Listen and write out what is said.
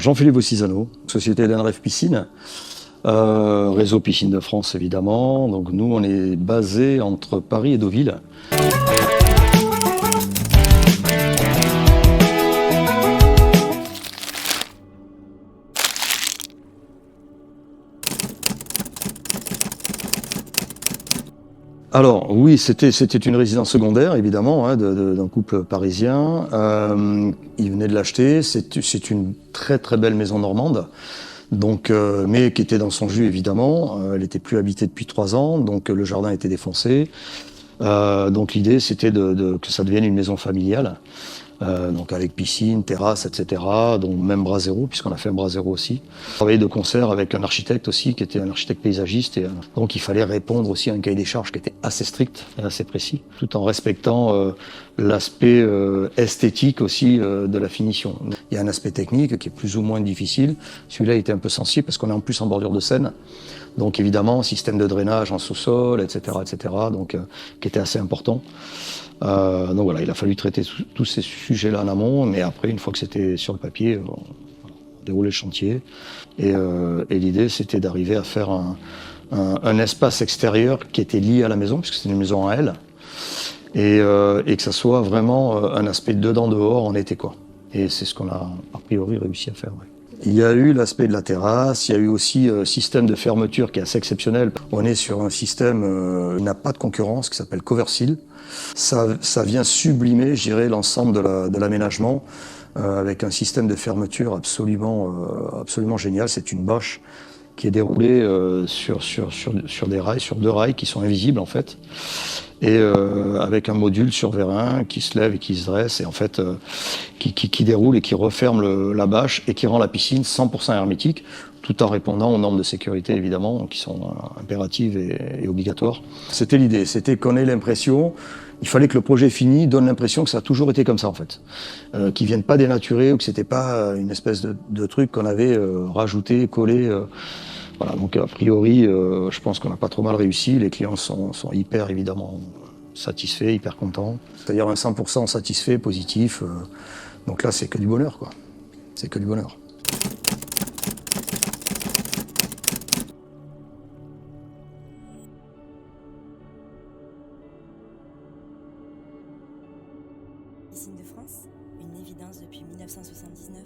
Jean-Philippe Bossisano, société d'Enref Piscine, réseau Piscine de France évidemment. Donc nous, on est basé entre Paris et Deauville. Alors oui, c'était une résidence secondaire évidemment hein, d'un couple parisien. Ils venaient de l'acheter. C'est une très très belle maison normande. Donc, mais qui était dans son jus évidemment. Elle était plus habitée depuis 3 ans, donc le jardin était défoncé. Donc l'idée c'était que ça devienne une maison familiale. Donc avec piscine, terrasse, etc. Donc même Brasero, puisqu'on a fait un Brasero aussi. Travaillé de concert avec un architecte aussi, qui était un architecte paysagiste. Et, donc il fallait répondre aussi à un cahier des charges qui était assez strict et assez précis, tout en respectant l'aspect esthétique aussi de la finition. Il y a un aspect technique qui est plus ou moins difficile. Celui-là était un peu sensible parce qu'on est en plus en bordure de Seine. Donc évidemment, système de drainage en sous-sol, etc., etc. Donc qui était assez important. Donc voilà, il a fallu traiter tous ces sujets-là en amont, mais après, une fois que c'était sur le papier, on déroulait le chantier. Et l'idée, c'était d'arriver à faire un espace extérieur qui était lié à la maison, puisque c'était une maison en L, et que ça soit vraiment un aspect dedans-dehors en été, quoi. Et c'est ce qu'on a a priori réussi à faire. Ouais. Il y a eu l'aspect de la terrasse, il y a eu aussi un système de fermeture qui est assez exceptionnel. On est sur un système qui n'a pas de concurrence, qui s'appelle Coverseal. Ça vient sublimer, je dirais, l'ensemble de l'aménagement avec un système de fermeture absolument génial. C'est une bâche qui est déroulée sur des rails, sur 2 rails qui sont invisibles en fait, et avec un module sur vérin qui se lève et qui se dresse, et en fait qui déroule et qui referme la bâche et qui rend la piscine 100% hermétique, tout en répondant aux normes de sécurité évidemment, qui sont impératives et obligatoires. C'était l'idée, c'était qu'on ait l'impression, il fallait que le projet fini donne l'impression que ça a toujours été comme ça en fait, qu'ils viennent pas dénaturer ou que c'était pas une espèce de truc qu'on avait rajouté, collé. Voilà, donc a priori, je pense qu'on n'a pas trop mal réussi. Les clients sont hyper évidemment satisfaits, hyper contents. C'est-à-dire un 100% satisfait, positif. Donc là, c'est que du bonheur, quoi. C'est que du bonheur. Piscine de France, une évidence depuis 1979.